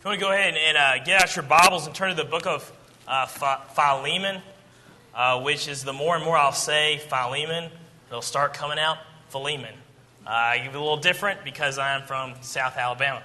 If you want to go ahead and get out your Bibles and turn to the book of Philemon, which is the more and more I'll say Philemon, it'll start coming out Philemon. It's a little different because I'm from South Alabama.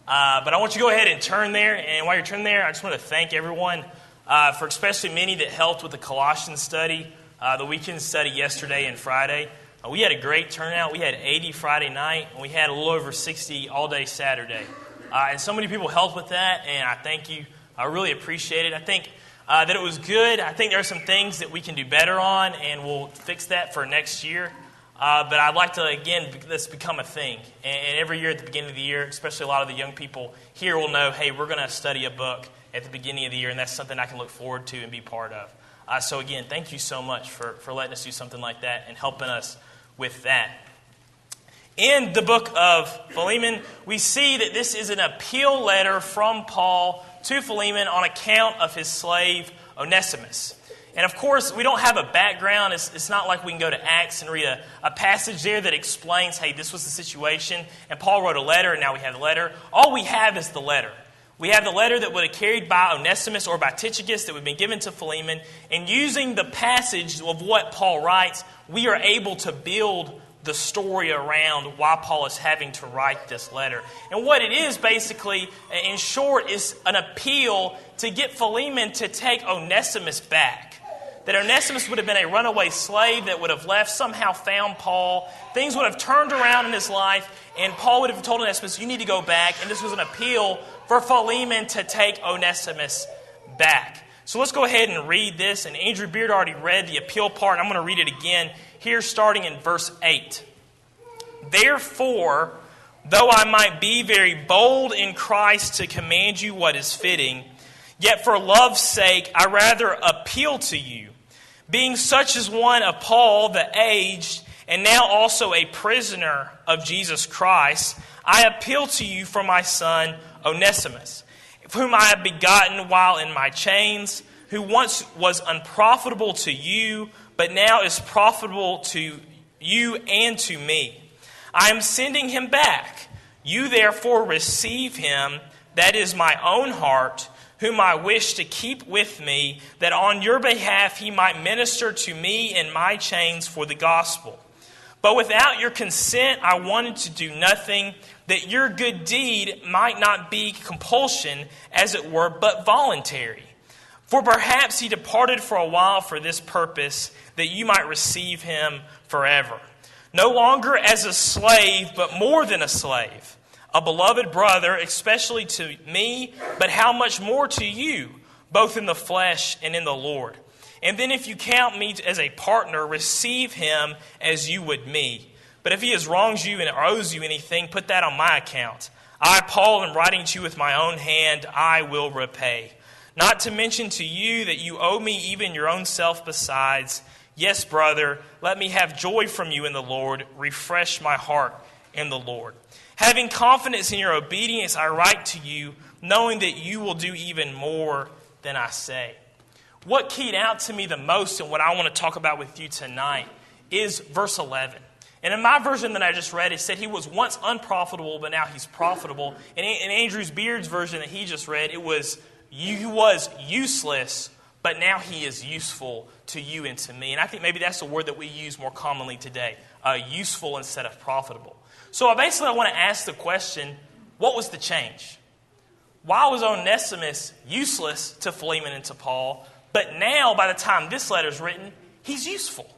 But I want you to go ahead and turn there. And while you're turning there, I just want to thank everyone for especially many that helped with the Colossians study, the weekend study yesterday and Friday. We had a great turnout. We had 80 Friday night, and we had a little over 60 all day Saturday. And so many people helped with that, and I thank you. I really appreciate it. I think that it was good. I think there are some things that we can do better on, and we'll fix that for next year. But I'd like to, again, this become a thing. And every year at the beginning of the year, especially a lot of the young people here will know, hey, we're going to study a book at the beginning of the year, and that's something I can look forward to and be part of. So again, thank you so much for letting us do something like that and helping us with that. In the book of Philemon, we see that this is an appeal letter from Paul to Philemon on account of his slave Onesimus. And of course, we don't have a background. It's not like we can go to Acts and read a passage there that explains, hey, this was the situation, and Paul wrote a letter, and now we have the letter. All we have is the letter. We have the letter that would have carried by Onesimus or by Tychicus that would have been given to Philemon. And using the passage of what Paul writes, we are able to build the story around why Paul is having to write this letter. And what it is basically, in short, is an appeal to get Philemon to take Onesimus back. That Onesimus would have been a runaway slave that would have left, somehow found Paul. Things would have turned around in his life, and Paul would have told Onesimus, you need to go back. And this was an appeal for Philemon to take Onesimus back. So let's go ahead and read this. And Andrew Beard already read the appeal part. I'm going to read it again here starting in verse 8. Therefore, though I might be very bold in Christ to command you what is fitting, yet for love's sake I rather appeal to you, being such as one of Paul the aged, and now also a prisoner of Jesus Christ, I appeal to you for my son Onesimus, whom I have begotten while in my chains, who once was unprofitable to you, but now is profitable to you and to me. I am sending him back. You therefore receive him, that is my own heart, whom I wish to keep with me, that on your behalf he might minister to me in my chains for the gospel. But without your consent I wanted to do nothing, that your good deed might not be compulsion, as it were, but voluntary. For perhaps he departed for a while for this purpose, that you might receive him forever. No longer as a slave, but more than a slave, a beloved brother, especially to me, but how much more to you, both in the flesh and in the Lord. And then if you count me as a partner, receive him as you would me. But if he has wronged you and owes you anything, put that on my account. I, Paul, am writing to you with my own hand, I will repay. Not to mention to you that you owe me even your own self besides. Yes, brother, let me have joy from you in the Lord. Refresh my heart in the Lord. Having confidence in your obedience, I write to you, knowing that you will do even more than I say. What keyed out to me the most and what I want to talk about with you tonight is verse 11. And in my version that I just read, it said he was once unprofitable, but now he's profitable. And in Andrew Beard's version that he just read, he was useless, but now he is useful to you and to me. And I think maybe that's the word that we use more commonly today, useful instead of profitable. So basically I want to ask the question, what was the change? Why was Onesimus useless to Philemon and to Paul, but now by the time this letter is written, he's useful?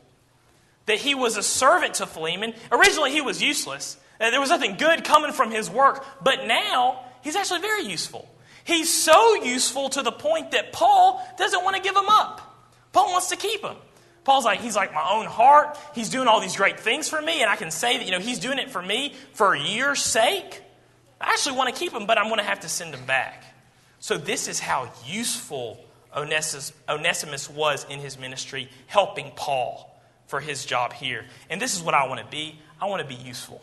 That he was a servant to Philemon. Originally he was useless. There was nothing good coming from his work, but now he's actually very useful. He's so useful to the point that Paul doesn't want to give him up. Paul wants to keep him. He's like my own heart. He's doing all these great things for me, and I can say that he's doing it for me for your sake. I actually want to keep him, but I'm going to have to send him back. So this is how useful Onesimus was in his ministry, helping Paul for his job here. And this is what I want to be. I want to be useful.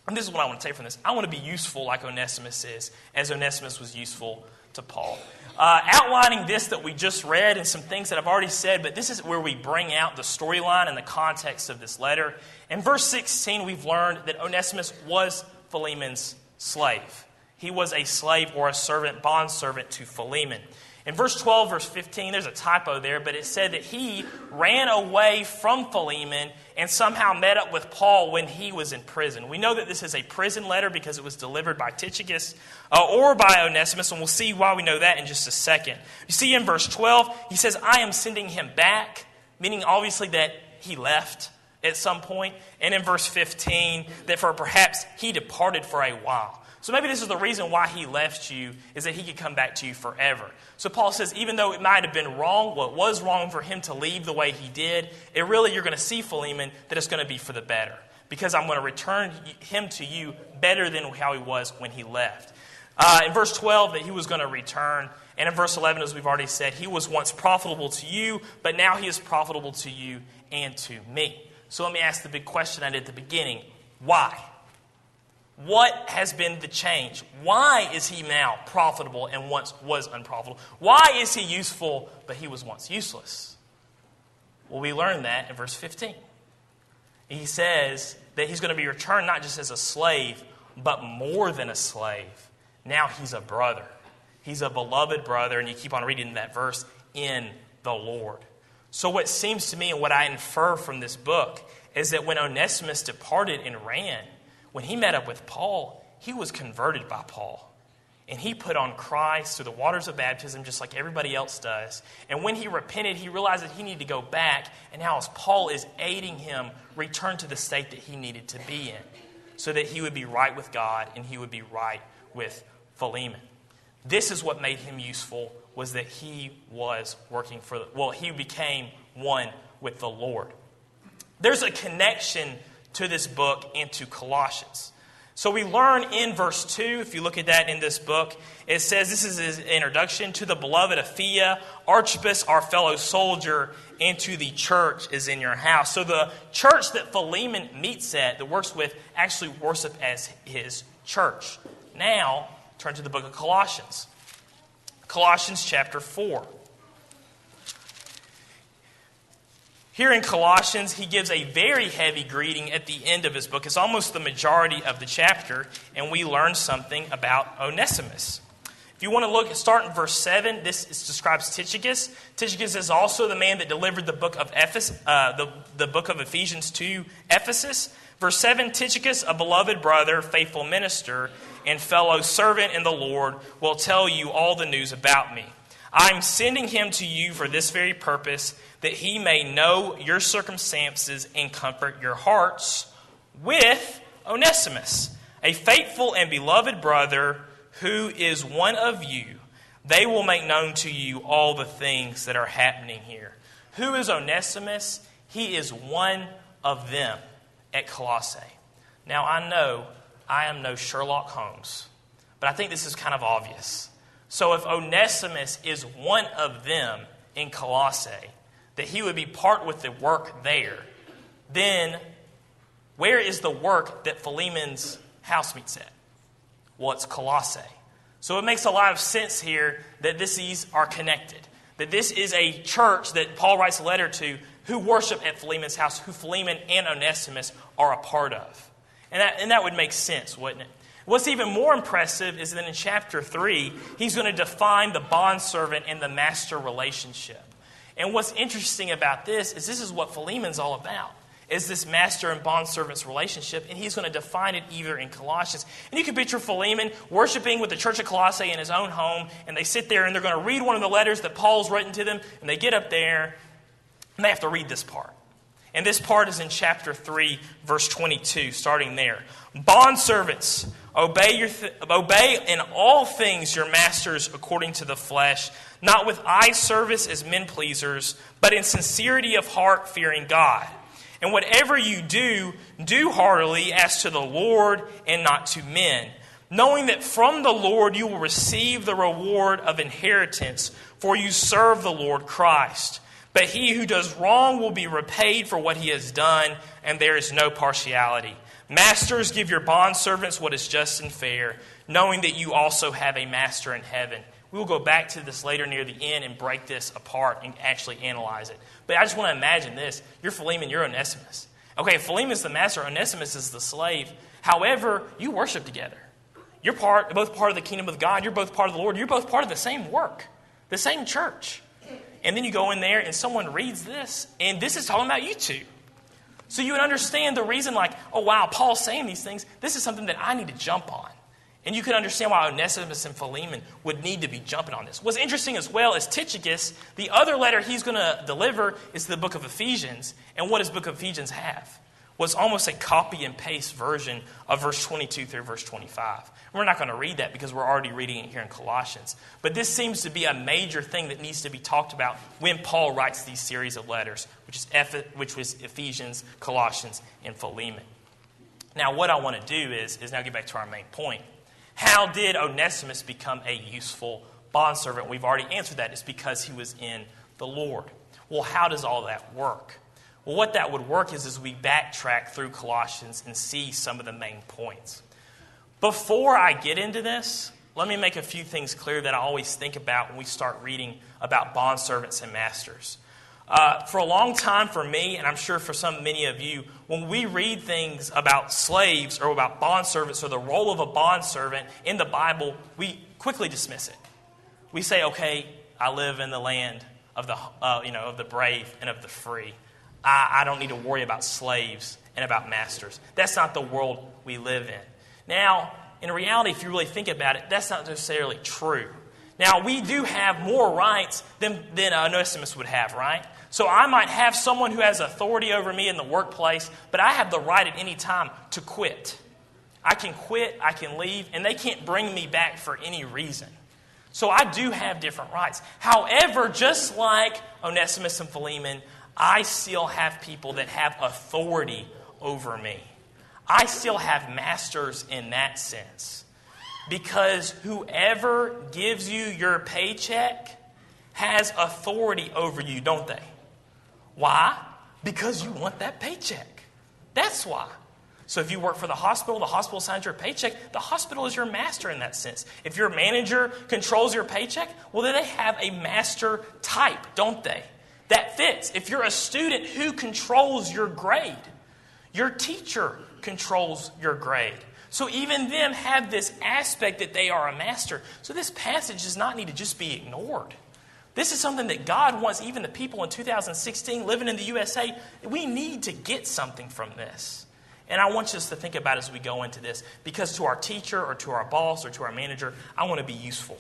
And this is what I want to take from this. I want to be useful like Onesimus is, as Onesimus was useful to Paul. Outlining this that we just read and some things that I've already said, but this is where we bring out the storyline and the context of this letter. In verse 16, we've learned that Onesimus was Philemon's slave. He was a slave or a servant, bondservant to Philemon. In verse 12, verse 15, there's a typo there, but it said that he ran away from Philemon and somehow met up with Paul when he was in prison. We know that this is a prison letter because it was delivered by Tychicus or by Onesimus, and we'll see why we know that in just a second. You see in verse 12, he says, I am sending him back, meaning obviously that he left at some point. And in verse 15, that for perhaps he departed for a while. So maybe this is the reason why he left you, is that he could come back to you forever. So Paul says, even though it might have been wrong, well, it was wrong for him to leave the way he did, it really, you're going to see, Philemon, that it's going to be for the better. Because I'm going to return him to you better than how he was when he left. In verse 12, that he was going to return. And in verse 11, as we've already said, he was once profitable to you, but now he is profitable to you and to me. So let me ask the big question I did at the beginning. Why? What has been the change? Why is he now profitable and once was unprofitable? Why is he useful, but he was once useless? Well, we learn that in verse 15. He says that he's going to be returned not just as a slave, but more than a slave. Now he's a brother. He's a beloved brother, and you keep on reading that verse, in the Lord. So what seems to me and what I infer from this book is that when Onesimus departed and ran, when he met up with Paul, he was converted by Paul. And he put on Christ through the waters of baptism just like everybody else does. And when he repented, he realized that he needed to go back. And now as Paul is aiding him return to the state that he needed to be in so that he would be right with God and he would be right with Philemon. This is what made him useful, was that he was working for, he became one with the Lord. There's a connection to this book and to Colossians. So we learn in verse 2, if you look at that in this book, it says, this is his introduction, to the beloved Aphia, Archippus, our fellow soldier, and to the church is in your house. So the church that Philemon meets at, that works with, actually worship as his church. Now, turn to the book of Colossians. Colossians chapter 4. Here in Colossians, he gives a very heavy greeting at the end of his book. It's almost the majority of the chapter, and we learn something about Onesimus. If you want to start in verse 7, this describes Tychicus. Tychicus is also the man that delivered the book of the book of Ephesians to Ephesus. Verse 7, Tychicus, a beloved brother, faithful minister, and fellow servant in the Lord, will tell you all the news about me. I'm sending him to you for this very purpose, that he may know your circumstances and comfort your hearts with Onesimus, a faithful and beloved brother who is one of you. They will make known to you all the things that are happening here. Who is Onesimus? He is one of them at Colossae. Now, I know I am no Sherlock Holmes, but I think this is kind of obvious. So if Onesimus is one of them in Colossae, that he would be part with the work there, then where is the work that Philemon's house meets at? Well, it's Colossae. So it makes a lot of sense here that these are connected. That this is a church that Paul writes a letter to who worship at Philemon's house, who Philemon and Onesimus are a part of. And that would make sense, wouldn't it? What's even more impressive is that in chapter 3, he's going to define the bondservant and the master relationship. And what's interesting about this is what Philemon's all about, is this master and bondservant's relationship, and he's going to define it either in Colossians. And you can picture Philemon worshiping with the church of Colossae in his own home, and they sit there and they're going to read one of the letters that Paul's written to them, and they get up there, and they have to read this part. And this part is in chapter 3, verse 22, starting there. Bondservants, obey in all things your masters according to the flesh, not with eye service as men pleasers, but in sincerity of heart, fearing God. And whatever you do, do heartily as to the Lord and not to men, knowing that from the Lord you will receive the reward of inheritance, for you serve the Lord Christ. But he who does wrong will be repaid for what he has done, and there is no partiality. Masters, give your bondservants what is just and fair, knowing that you also have a master in heaven. We will go back to this later near the end and break this apart and actually analyze it. But I just want to imagine this. You're Philemon, you're Onesimus. Okay, Philemon's the master, Onesimus is the slave. However, you worship together. You're both part of the kingdom of God. You're both part of the Lord. You're both part of the same work, the same church. And then you go in there and someone reads this, and this is talking about you two. So you would understand the reason, like, oh, wow, Paul's saying these things. This is something that I need to jump on. And you could understand why Onesimus and Philemon would need to be jumping on this. What's interesting as well is Tychicus, the other letter he's going to deliver is the book of Ephesians. And what does the book of Ephesians have? Well, it's almost a copy and paste version of verse 22 through verse 25. And we're not going to read that because we're already reading it here in Colossians. But this seems to be a major thing that needs to be talked about when Paul writes these series of letters, which was Ephesians, Colossians, and Philemon. Now, what I want to do is now get back to our main point. How did Onesimus become a useful bondservant? We've already answered that. It's because he was in the Lord. Well, how does all that work? Well, what that would work is we backtrack through Colossians and see some of the main points. Before I get into this, let me make a few things clear that I always think about when we start reading about bondservants and masters. For a long time for me, and I'm sure for many of you, when we read things about slaves or about bondservants or the role of a bondservant in the Bible, we quickly dismiss it. We say, okay, I live in the land of the brave and of the free. I don't need to worry about slaves and about masters. That's not the world we live in. Now, in reality, if you really think about it, that's not necessarily true. Now, we do have more rights than Onesimus would have, right? So I might have someone who has authority over me in the workplace, but I have the right at any time to quit. I can quit, I can leave, and they can't bring me back for any reason. So I do have different rights. However, just like Onesimus and Philemon, I still have people that have authority over me. I still have masters in that sense. Because whoever gives you your paycheck has authority over you, don't they? Why? Because you want that paycheck. That's why. So if you work for the hospital assigns your paycheck. The hospital is your master in that sense. If your manager controls your paycheck, well, then they have a master type, don't they? That fits. If you're a student, who controls your grade? Your teacher controls your grade. So even them have this aspect that they are a master. So this passage does not need to just be ignored. This is something that God wants even the people in 2016 living in the USA. We need to get something from this. And I want us to think about as we go into this. Because to our teacher or to our boss or to our manager, I want to be useful.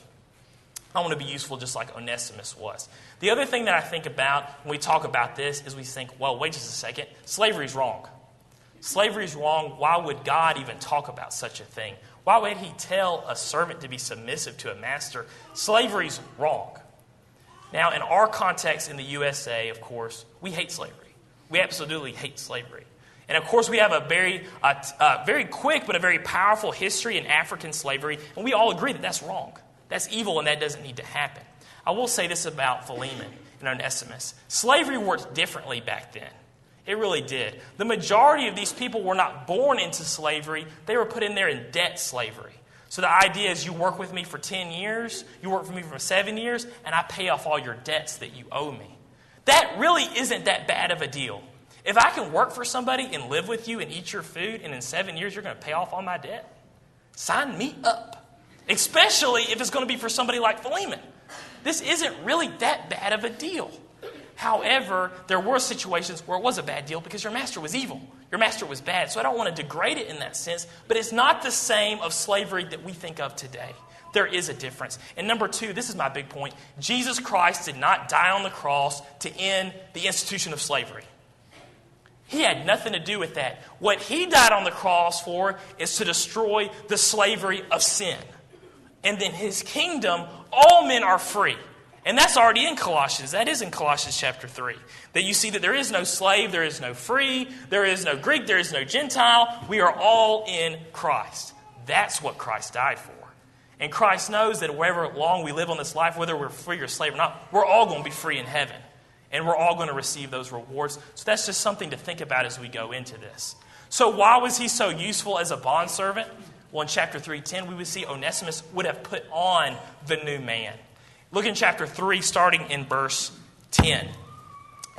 I want to be useful just like Onesimus was. The other thing that I think about when we talk about this is we think, well, wait just a second. Slavery is wrong. Slavery is wrong. Why would God even talk about such a thing? Why would he tell a servant to be submissive to a master? Slavery is wrong. Now, in our context in the USA, of course, we hate slavery. We absolutely hate slavery. And of course, we have a very quick but a very powerful history in African slavery, and we all agree that that's wrong. That's evil, and that doesn't need to happen. I will say this about Philemon and Onesimus. Slavery worked differently back then. It really did. The majority of these people were not born into slavery. They were put in there in debt slavery. So the idea is you work with me for 10 years, you work for me for 7 years, and I pay off all your debts that you owe me. That really isn't that bad of a deal. If I can work for somebody and live with you and eat your food, and in 7 years you're going to pay off all my debt, sign me up. Especially if it's going to be for somebody like Philemon. This isn't really that bad of a deal. However, there were situations where it was a bad deal because your master was evil. Your master was bad. So I don't want to degrade it in that sense, but it's not the same of slavery that we think of today. There is a difference. And number two, this is my big point. Jesus Christ did not die on the cross to end the institution of slavery. He had nothing to do with that. What he died on the cross for is to destroy the slavery of sin. And then his kingdom, all men are free. And that's already in Colossians. That is in Colossians chapter 3. That you see that there is no slave, there is no free, there is no Greek, there is no Gentile. We are all in Christ. That's what Christ died for. And Christ knows that however long we live on this life, whether we're free or slave or not, we're all going to be free in heaven. And we're all going to receive those rewards. So that's just something to think about as we go into this. So why was he so useful as a bondservant? Well, in chapter 3:10, we would see Onesimus would have put on the new man. Look in chapter 3, starting in verse 10.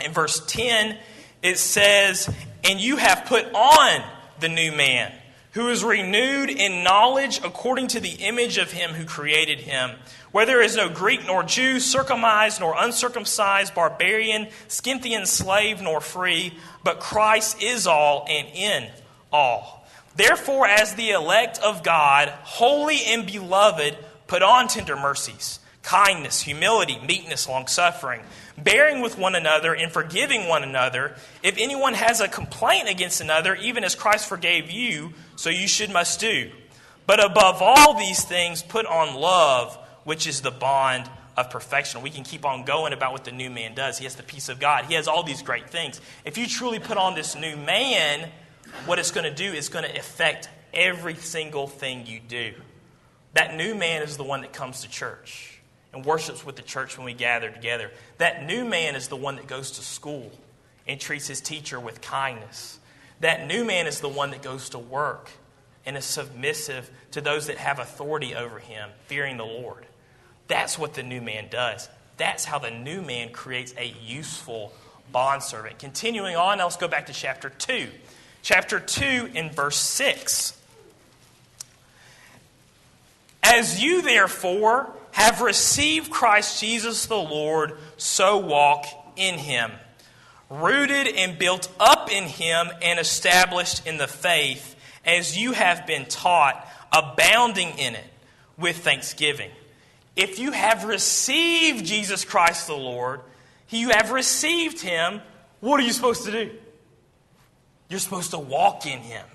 In verse 10, it says, "And you have put on the new man, who is renewed in knowledge according to the image of him who created him, where there is no Greek nor Jew, circumcised nor uncircumcised, barbarian, Scythian, slave nor free, but Christ is all and in all. Therefore, as the elect of God, holy and beloved, put on tender mercies, kindness, humility, meekness, longsuffering, bearing with one another and forgiving one another. If anyone has a complaint against another, even as Christ forgave you, so you must do. But above all these things, put on love, which is the bond of perfection. We can keep on going about what the new man does. He has the peace of God. He has all these great things. If you truly put on this new man, what it's going to do is going to affect every single thing you do. That new man is the one that comes to church and worships with the church when we gather together. That new man is the one that goes to school and treats his teacher with kindness. That new man is the one that goes to work and is submissive to those that have authority over him, fearing the Lord. That's what the new man does. That's how the new man creates a useful bondservant. Continuing on, now let's go back to chapter 2. Chapter 2 in verse 6. As you therefore have received Christ Jesus the Lord, so walk in him, rooted and built up in him and established in the faith, as you have been taught, abounding in it with thanksgiving. If you have received Jesus Christ the Lord, you have received him, what are you supposed to do? You're supposed to walk in him.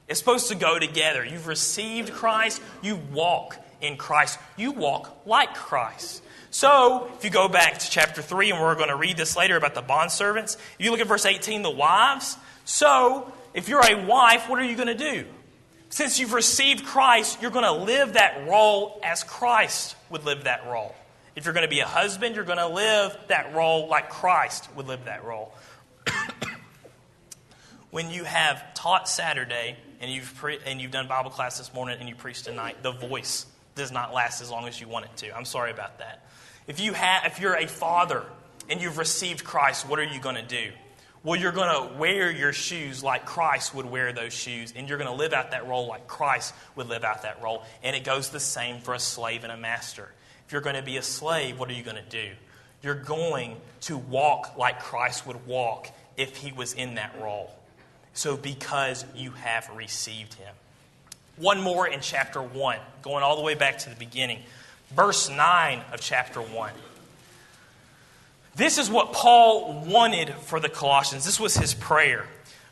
It's supposed to go together. You've received Christ, you walk in Christ. You walk like Christ. So, if you go back to chapter 3, and we're going to read this later about the bondservants, if you look at verse 18, the wives. So, if you're a wife, what are you going to do? Since you've received Christ, you're going to live that role as Christ would live that role. If you're going to be a husband, you're going to live that role like Christ would live that role. When you have taught Saturday and you've done Bible class this morning and you preach tonight, the voice does not last as long as you want it to. I'm sorry about that. If you're a father and you've received Christ, what are you going to do? Well, you're going to wear your shoes like Christ would wear those shoes, and you're going to live out that role like Christ would live out that role. And it goes the same for a slave and a master. If you're going to be a slave, what are you going to do? You're going to walk like Christ would walk if he was in that role. So because you have received him. One more in chapter 1, going all the way back to the beginning. Verse 9 of chapter 1. This is what Paul wanted for the Colossians. This was his prayer.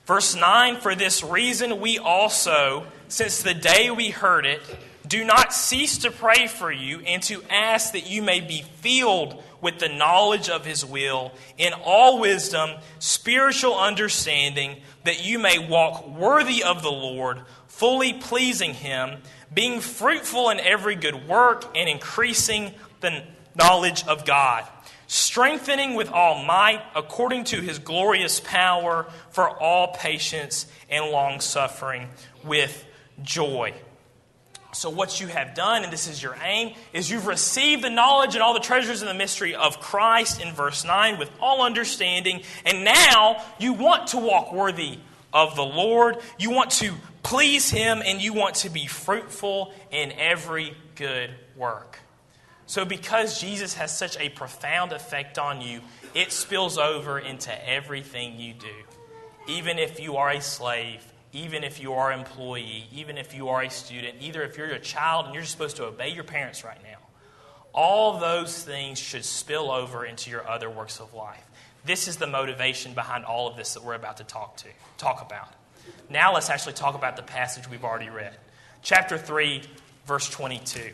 Verse 9, for this reason we also, since the day we heard it, do not cease to pray for you and to ask that you may be filled with the knowledge of his will in all wisdom, spiritual understanding, that you may walk worthy of the Lord, fully pleasing him, being fruitful in every good work and increasing the knowledge of God, strengthening with all might according to his glorious power for all patience and long-suffering with joy. So what you have done, and this is your aim, is you've received the knowledge and all the treasures and the mystery of Christ in verse 9 with all understanding, and now you want to walk worthy of the Lord. You want to please him, and you want to be fruitful in every good work. So because Jesus has such a profound effect on you, it spills over into everything you do. Even if you are a slave, even if you are an employee, even if you are a student, either if you're a child and you're just supposed to obey your parents right now, all those things should spill over into your other works of life. This is the motivation behind all of this that we're about to talk about. Now let's actually talk about the passage we've already read. Chapter 3, verse 22.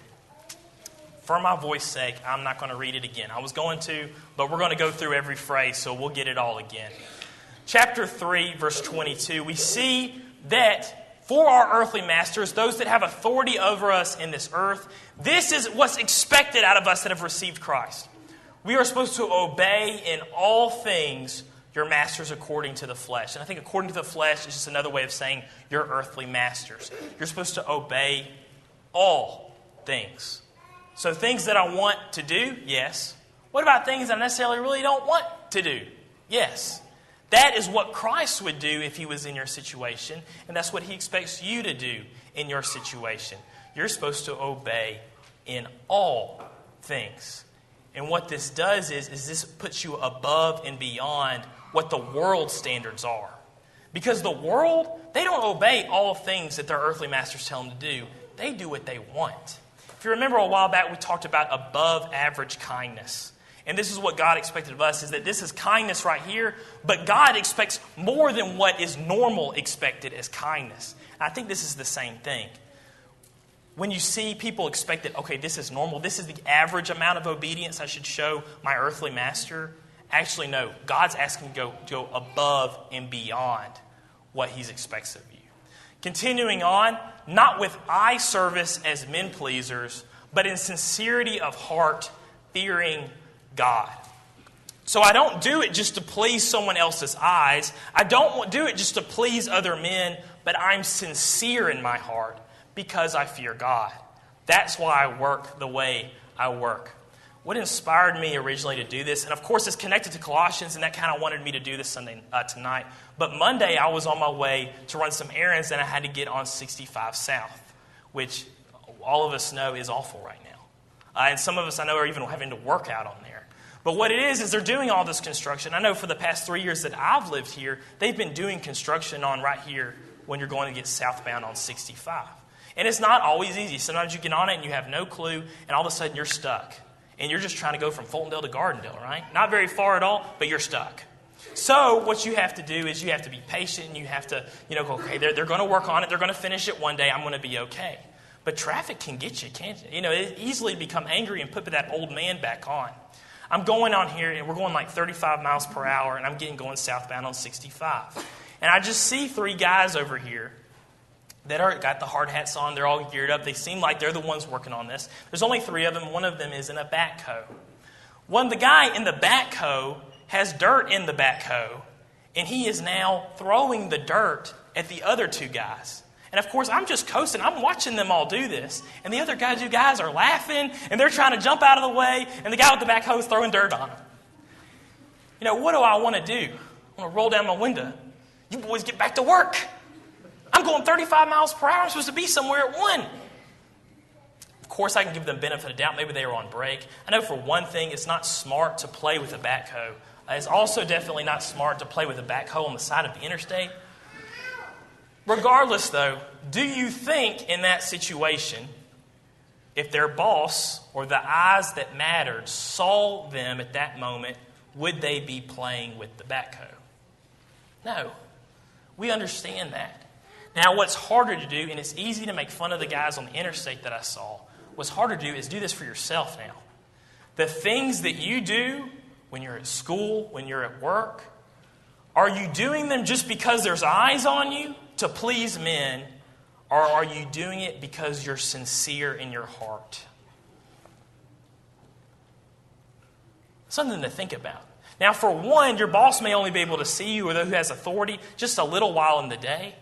For my voice's sake, I'm not going to read it again. I was going to, but we're going to go through every phrase, so we'll get it all again. Chapter 3, verse 22, we see that for our earthly masters, those that have authority over us in this earth, this is what's expected out of us that have received Christ. We are supposed to obey in all things your masters according to the flesh. And I think according to the flesh is just another way of saying your earthly masters. You're supposed to obey all things. So things that I want to do, yes. What about things I necessarily really don't want to do? Yes. That is what Christ would do if he was in your situation, and that's what he expects you to do in your situation. You're supposed to obey in all things. And what this does is this puts you above and beyond what the world's standards are. Because the world, they don't obey all things that their earthly masters tell them to do. They do what they want. If you remember a while back, we talked about above average kindness. And this is what God expected of us, is that this is kindness right here, but God expects more than what is normal expected as kindness. And I think this is the same thing. When you see people expect that, okay, this is normal, this is the average amount of obedience I should show my earthly master. Actually, no. God's asking you to go above and beyond what he expects of you. Continuing on, not with eye service as men pleasers, but in sincerity of heart, fearing God. So I don't do it just to please someone else's eyes. I don't do it just to please other men, but I'm sincere in my heart because I fear God. That's why I work the way I work. What inspired me originally to do this, and of course it's connected to Colossians, and that kind of wanted me to do this tonight. But Monday I was on my way to run some errands, and I had to get on 65 South, which all of us know is awful right now. And some of us I know are even having to work out on there. But what it is they're doing all this construction. I know for the past 3 years that I've lived here, they've been doing construction on right here when you're going to get southbound on 65. And it's not always easy. Sometimes you get on it and you have no clue, and all of a sudden you're stuck. And you're just trying to go from Fultondale to Gardendale, right? Not very far at all, but you're stuck. So what you have to do is you have to be patient, and you have to, go, okay, they're going to work on it. They're going to finish it one day. I'm going to be okay. But traffic can get you, can't you? It easily become angry and put that old man back on. I'm going on here, and we're going like 35 miles per hour, and I'm going southbound on 65. And I just see 3 guys over here that are got the hard hats on. They're all geared up. They seem like they're the ones working on this. There's only 3 of them. One of them is in a backhoe. The guy in the backhoe has dirt in the backhoe, and he is now throwing the dirt at the other 2 guys. And of course, I'm just coasting. I'm watching them all do this. And the other guys are laughing, and they're trying to jump out of the way, and the guy with the backhoe is throwing dirt on them. What do I want to do? I want to roll down my window. You boys get back to work. I'm going 35 miles per hour. I'm supposed to be somewhere at 1. Of course, I can give them benefit of doubt. Maybe they were on break. I know for one thing, it's not smart to play with a backhoe. It's also definitely not smart to play with a backhoe on the side of the interstate. Regardless, though, do you think in that situation, if their boss or the eyes that mattered saw them at that moment, would they be playing with the backhoe? No. We understand that. Now, what's harder to do, and it's easy to make fun of the guys on the interstate that I saw, what's harder to do is do this for yourself now. The things that you do when you're at school, when you're at work, are you doing them just because there's eyes on you to please men, or are you doing it because you're sincere in your heart? Something to think about. Now, for one, your boss may only be able to see you, or who has authority, just a little while in the day.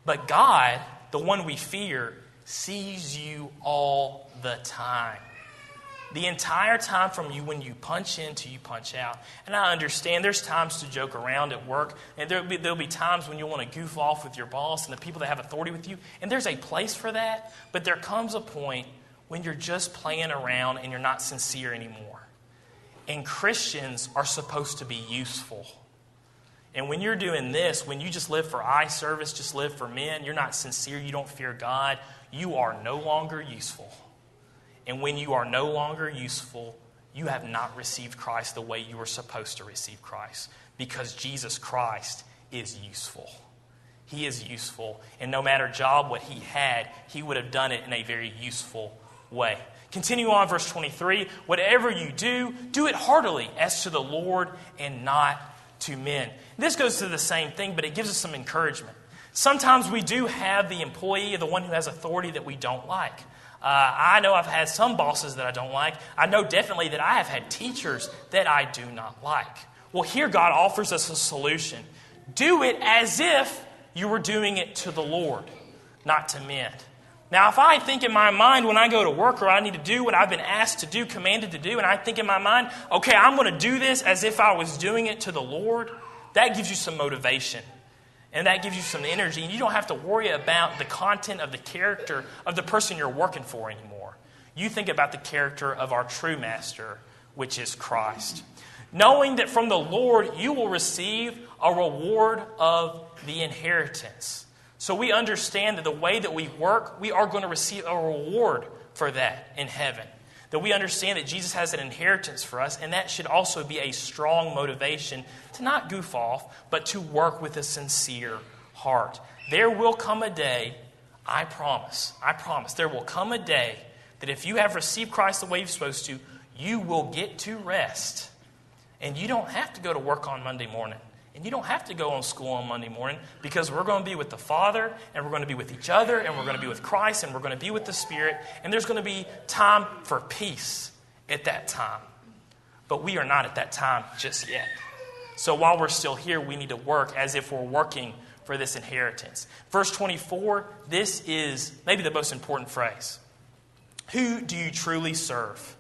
But God, the one we fear, sees you all the time. The entire time from you when you punch in to you punch out. And I understand there's times to joke around at work, and there'll be times when you want to goof off with your boss and the people that have authority with you. And there's a place for that, but there comes a point when you're just playing around and you're not sincere anymore. And Christians are supposed to be useful. And when you're doing this, when you just live for eye service, just live for men, you're not sincere, you don't fear God, you are no longer useful. And when you are no longer useful, you have not received Christ the way you were supposed to receive Christ. Because Jesus Christ is useful. He is useful. And no matter job what he had, he would have done it in a very useful way. Continue on, verse 23. Whatever you do, do it heartily as to the Lord and not to men. This goes to the same thing, but it gives us some encouragement. Sometimes we do have the employee, the one who has authority that we don't like. I know I've had some bosses that I don't like. I know definitely that I have had teachers that I do not like. Well, here God offers us a solution. Do it as if you were doing it to the Lord, not to men. Now, if I think in my mind when I go to work or I need to do what I've been asked to do, commanded to do, and I think in my mind, okay, I'm going to do this as if I was doing it to the Lord, that gives you some motivation. And that gives you some energy. And you don't have to worry about the content of the character of the person you're working for anymore. You think about the character of our true master, which is Christ. Knowing that from the Lord you will receive a reward of the inheritance. So we understand that the way that we work, we are going to receive a reward for that in heaven. That we understand that Jesus has an inheritance for us, and that should also be a strong motivation to not goof off, but to work with a sincere heart. There will come a day, I promise, there will come a day that if you have received Christ the way you're supposed to, you will get to rest. And you don't have to go to work on Monday morning. And you don't have to go on school on Monday morning, because we're going to be with the Father, and we're going to be with each other, and we're going to be with Christ, and we're going to be with the Spirit, and there's going to be time for peace at that time. But we are not at that time just yet. So while we're still here, we need to work as if we're working for this inheritance. Verse 24, this is maybe the most important phrase. Who do you truly serve?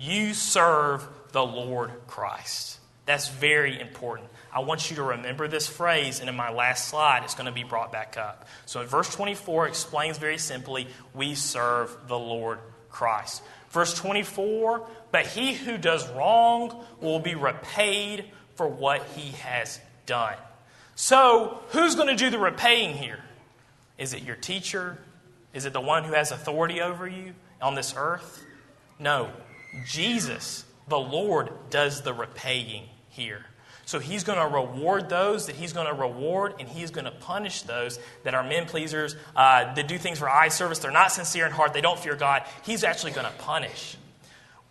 You serve the Lord Christ. That's very important. I want you to remember this phrase, and in my last slide, it's going to be brought back up. So in verse 24, it explains very simply, we serve the Lord Christ. Verse 24, but he who does wrong will be repaid for what he has done. So who's going to do the repaying here? Is it your teacher? Is it the one who has authority over you on this earth? No. Jesus, the Lord, does the repaying here. So he's going to reward those that he's going to reward, and he's going to punish those that are men pleasers, that do things for eye service. They're not sincere in heart. They don't fear God. He's actually going to punish.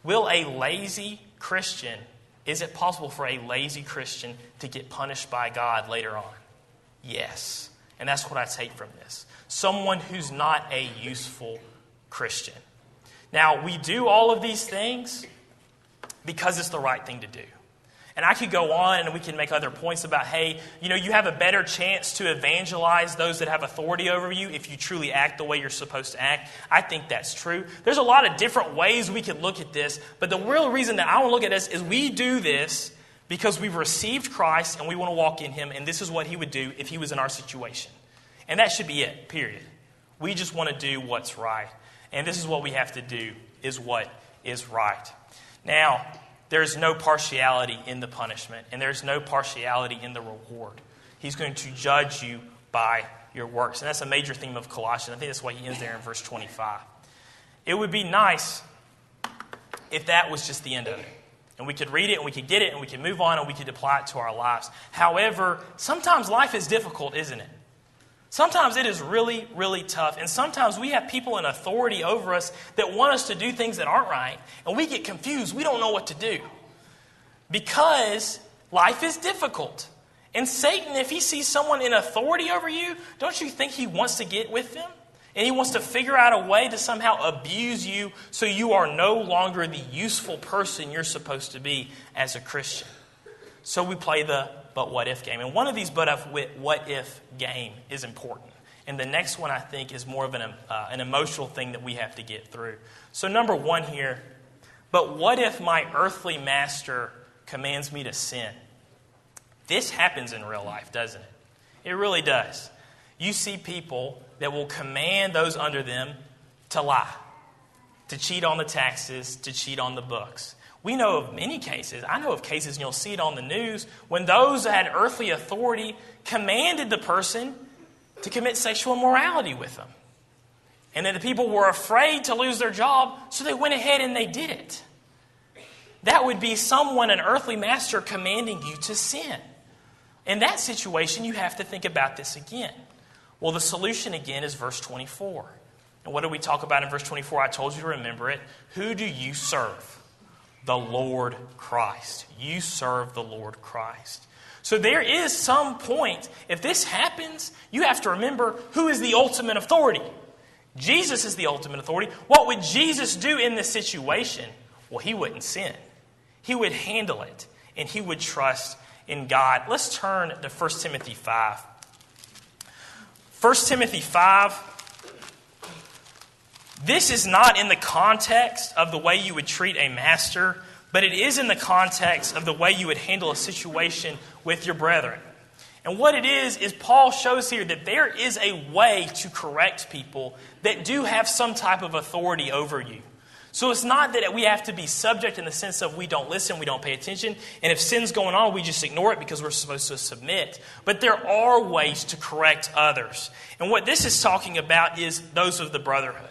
Will a lazy Christian, is it possible for a lazy Christian to get punished by God later on? Yes. And that's what I take from this. Someone who's not a useful Christian. Now, we do all of these things because it's the right thing to do. And I could go on and we can make other points about, hey, you have a better chance to evangelize those that have authority over you if you truly act the way you're supposed to act. I think that's true. There's a lot of different ways we could look at this, but the real reason that I want to look at this is we do this because we've received Christ and we want to walk in Him, and this is what He would do if He was in our situation. And that should be it, period. We just want to do what's right. And this is what we have to do, is what is right. Now, there's no partiality in the punishment, and there's no partiality in the reward. He's going to judge you by your works. And that's a major theme of Colossians. I think that's why he ends there in verse 25. It would be nice if that was just the end of it. And we could read it, and we could get it, and we could move on, and we could apply it to our lives. However, sometimes life is difficult, isn't it? Sometimes it is really, really tough. And sometimes we have people in authority over us that want us to do things that aren't right. And we get confused. We don't know what to do. Because life is difficult. And Satan, if he sees someone in authority over you, don't you think he wants to get with them? And he wants to figure out a way to somehow abuse you so you are no longer the useful person you're supposed to be as a Christian. So we play the but what if game. And one of these what if game is important. And the next one, I think, is more of an emotional thing that we have to get through. So number one here, but what if my earthly master commands me to sin? This happens in real life, doesn't it? It really does. You see people that will command those under them to lie, to cheat on the taxes, to cheat on the books. We know of many cases, I know of cases, and you'll see it on the news, when those that had earthly authority commanded the person to commit sexual immorality with them. And then the people were afraid to lose their job, so they went ahead and they did it. That would be someone, an earthly master, commanding you to sin. In that situation, you have to think about this again. Well, the solution again is verse 24. And what do we talk about in verse 24? I told you to remember it. Who do you serve? The Lord Christ. You serve the Lord Christ. So there is some point, if this happens, you have to remember who is the ultimate authority. Jesus is the ultimate authority. What would Jesus do in this situation? Well, he wouldn't sin. He would handle it, and he would trust in God. Let's turn to 1 Timothy 5. 1 Timothy 5. This is not in the context of the way you would treat a master, but it is in the context of the way you would handle a situation with your brethren. And what it is Paul shows here that there is a way to correct people that do have some type of authority over you. So it's not that we have to be subject in the sense of we don't listen, we don't pay attention, and if sin's going on, we just ignore it because we're supposed to submit. But there are ways to correct others. And what this is talking about is those of the brotherhood.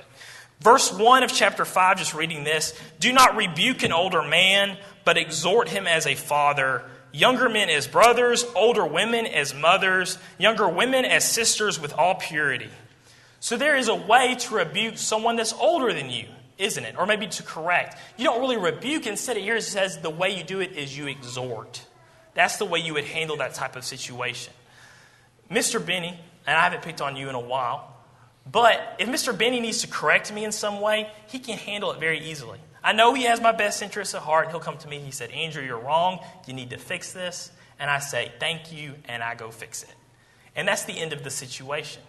Verse 1 of chapter 5, just reading this, do not rebuke an older man, but exhort him as a father, younger men as brothers, older women as mothers, younger women as sisters with all purity. So there is a way to rebuke someone that's older than you, isn't it? Or maybe to correct. You don't really rebuke. Instead, here it says the way you do it is you exhort. That's the way you would handle that type of situation. Mr. Benny, and I haven't picked on you in a while, but if Mr. Benny needs to correct me in some way, he can handle it very easily. I know he has my best interests at heart. He'll come to me. He said, Andrew, you're wrong. You need to fix this. And I say, thank you, and I go fix it. And that's the end of the situation.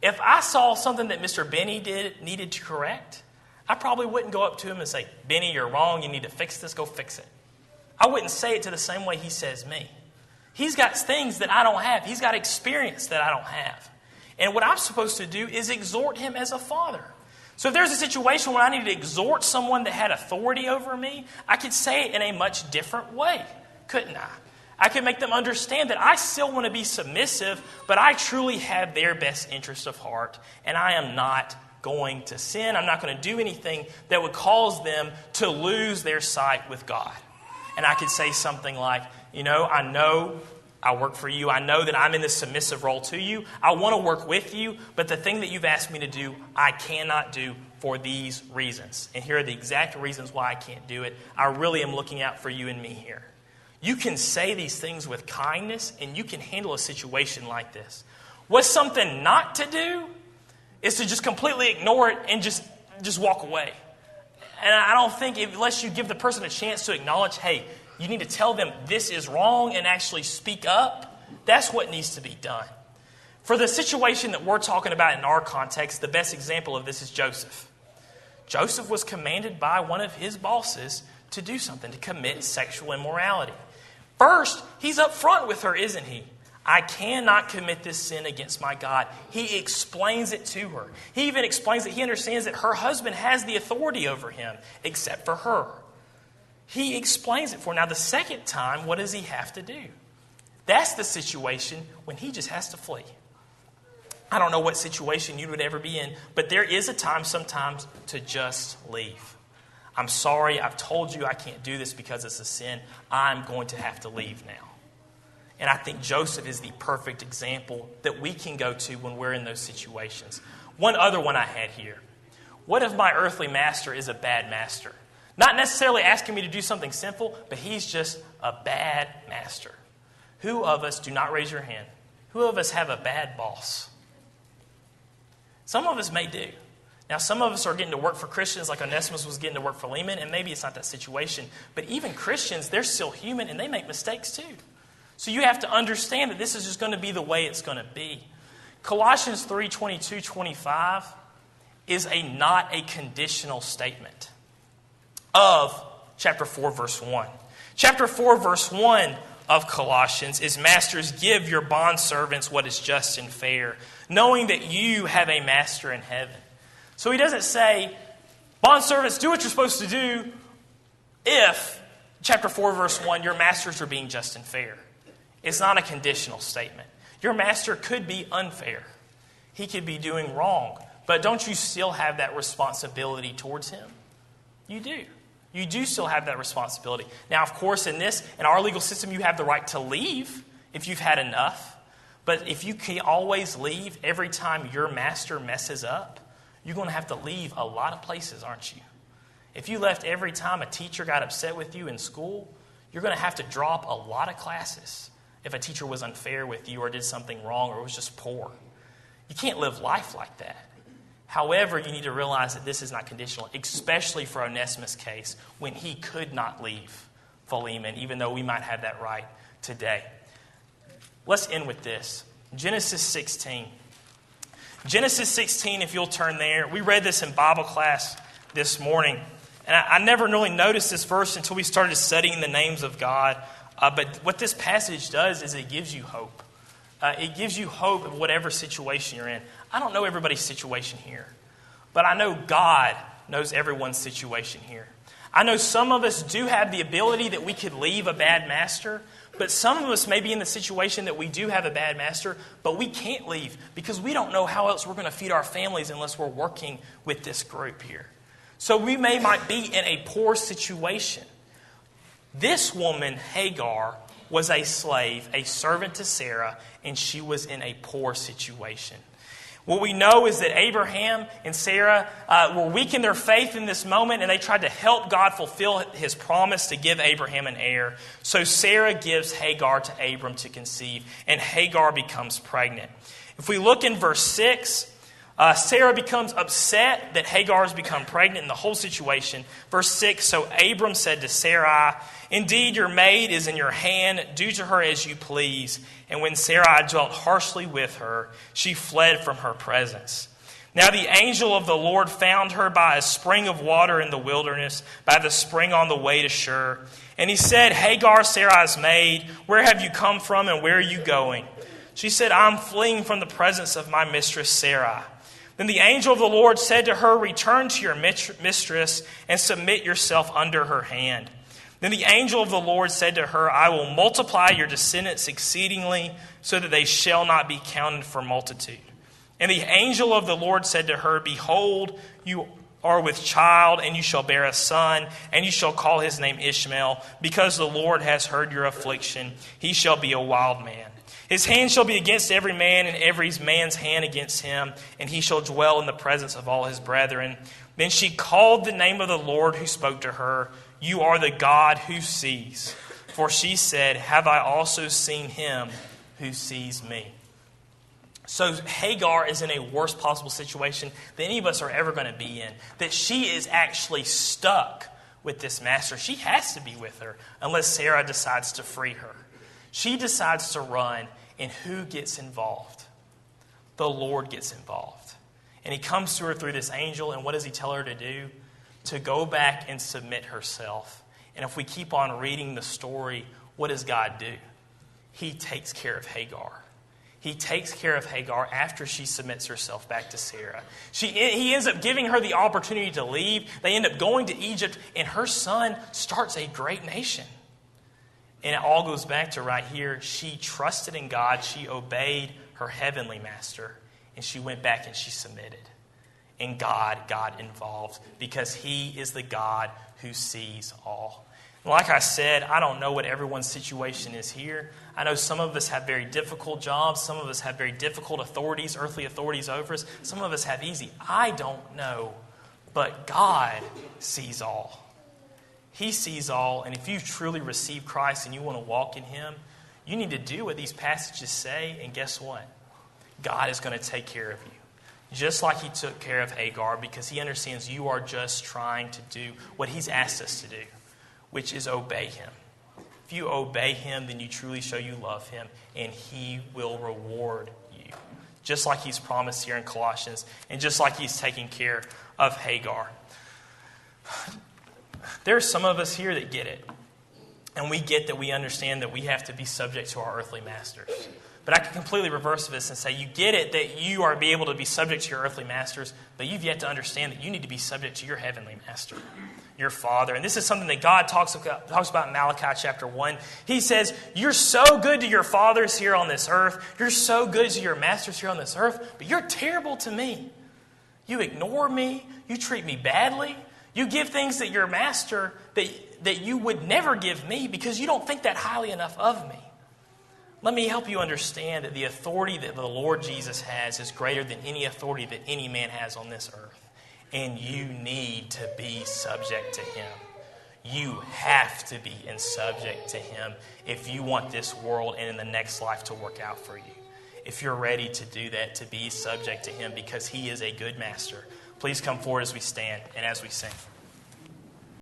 If I saw something that Mr. Benny needed to correct, I probably wouldn't go up to him and say, Benny, you're wrong. You need to fix this. Go fix it. I wouldn't say it to the same way he says me. He's got things that I don't have. He's got experience that I don't have. And what I'm supposed to do is exhort him as a father. So if there's a situation where I need to exhort someone that had authority over me, I could say it in a much different way, couldn't I? I could make them understand that I still want to be submissive, but I truly have their best interest of heart, and I am not going to sin. I'm not going to do anything that would cause them to lose their sight with God. And I could say something like, I know I work for you. I know that I'm in this submissive role to you. I want to work with you, but the thing that you've asked me to do, I cannot do for these reasons. And here are the exact reasons why I can't do it. I really am looking out for you and me here. You can say these things with kindness, and you can handle a situation like this. What's something not to do is to just completely ignore it and just walk away. And I don't think, unless you give the person a chance to acknowledge, hey, you need to tell them this is wrong and actually speak up. That's what needs to be done. For the situation that we're talking about in our context, the best example of this is Joseph. Joseph was commanded by one of his bosses to do something, to commit sexual immorality. First, he's up front with her, isn't he? I cannot commit this sin against my God. He explains it to her. He even explains that he understands that her husband has the authority over him, except for her. He explains it for her. Now, the second time, what does he have to do? That's the situation when he just has to flee. I don't know what situation you would ever be in, but there is a time sometimes to just leave. I'm sorry, I've told you I can't do this because it's a sin. I'm going to have to leave now. And I think Joseph is the perfect example that we can go to when we're in those situations. One other one I had here. What if my earthly master is a bad master? Not necessarily asking me to do something sinful, but he's just a bad master. Who of us, do not raise your hand, who of us have a bad boss? Some of us may do. Now, some of us are getting to work for Christians like Onesimus was getting to work for Lehman, and maybe it's not that situation. But even Christians, they're still human, and they make mistakes too. So you have to understand that this is just going to be the way it's going to be. Colossians 3:22-25 is not a conditional statement of chapter 4, verse 1. Chapter 4, verse 1 of Colossians is, Masters, give your bondservants what is just and fair, knowing that you have a master in heaven. So he doesn't say, bondservants, do what you're supposed to do if, chapter 4, verse 1, your masters are being just and fair. It's not a conditional statement. Your master could be unfair. He could be doing wrong. But don't you still have that responsibility towards him? You do. You do still have that responsibility. Now, of course, in our legal system, you have the right to leave if you've had enough. But if you can always leave every time your master messes up, you're going to have to leave a lot of places, aren't you? If you left every time a teacher got upset with you in school, you're going to have to drop a lot of classes if a teacher was unfair with you or did something wrong or was just poor. You can't live life like that. However, you need to realize that this is not conditional, especially for Onesimus' case, when he could not leave Philemon, even though we might have that right today. Let's end with this. Genesis 16. Genesis 16, if you'll turn there. We read this in Bible class this morning. And I never really noticed this verse until we started studying the names of God. But what this passage does is it gives you hope. It gives you hope of whatever situation you're in. I don't know everybody's situation here, but I know God knows everyone's situation here. I know some of us do have the ability that we could leave a bad master, but some of us may be in the situation that we do have a bad master, but we can't leave because we don't know how else we're going to feed our families unless we're working with this group here. So we might be in a poor situation. This woman, Hagar, was a slave, a servant to Sarah, and she was in a poor situation. What we know is that Abraham and Sarah were weak in their faith in this moment, and they tried to help God fulfill his promise to give Abraham an heir. So Sarah gives Hagar to Abram to conceive, and Hagar becomes pregnant. If we look in verse 6, Sarah becomes upset that Hagar has become pregnant in the whole situation. Verse 6, so Abram said to Sarai, indeed, your maid is in your hand. Do to her as you please. And when Sarai dwelt harshly with her, she fled from her presence. Now the angel of the Lord found her by a spring of water in the wilderness, by the spring on the way to Shur. And he said, Hagar, Sarai's maid, where have you come from and where are you going? She said, I'm fleeing from the presence of my mistress Sarai. Then the angel of the Lord said to her, return to your mistress and submit yourself under her hand. Then the angel of the Lord said to her, I will multiply your descendants exceedingly, so that they shall not be counted for multitude. And the angel of the Lord said to her, behold, you are with child, and you shall bear a son, and you shall call his name Ishmael, because the Lord has heard your affliction. He shall be a wild man. His hand shall be against every man, and every man's hand against him, and he shall dwell in the presence of all his brethren. Then she called the name of the Lord who spoke to her, you are the God who sees. For she said, have I also seen him who sees me? So Hagar is in a worst possible situation than any of us are ever going to be in. That she is actually stuck with this master. She has to be with her unless Sarah decides to free her. She decides to run, and who gets involved? The Lord gets involved. And he comes to her through this angel, and what does he tell her to do? To go back and submit herself. And if we keep on reading the story, what does God do? He takes care of Hagar. He takes care of Hagar after she submits herself back to Sarah. He ends up giving her the opportunity to leave. They end up going to Egypt, and her son starts a great nation. And it all goes back to right here. She trusted in God. She obeyed her heavenly master. And she went back and she submitted. And God got involved because he is the God who sees all. And like I said, I don't know what everyone's situation is here. I know some of us have very difficult jobs. Some of us have very difficult authorities, earthly authorities over us. Some of us have easy. I don't know. But God sees all. He sees all, and if you truly receive Christ and you want to walk in him, you need to do what these passages say, and guess what? God is going to take care of you. Just like he took care of Hagar, because he understands you are just trying to do what he's asked us to do, which is obey him. If you obey him, then you truly show you love him, and he will reward you. Just like he's promised here in Colossians, and just like he's taking care of Hagar. There are some of us here that get it. And we get that we understand that we have to be subject to our earthly masters. But I can completely reverse this and say you get it that you are be able to be subject to your earthly masters, but you've yet to understand that you need to be subject to your heavenly master, your Father. And this is something that God talks about in Malachi chapter 1. He says, you're so good to your fathers here on this earth. You're so good to your masters here on this earth, but you're terrible to me. You ignore me. You treat me badly. You give things that your master that you would never give me because you don't think that highly enough of me. Let me help you understand that the authority that the Lord Jesus has is greater than any authority that any man has on this earth. And you need to be subject to him. You have to be in subject to him if you want this world and in the next life to work out for you. If you're ready to do that, to be subject to him because he is a good master. Please come forward as we stand and as we sing.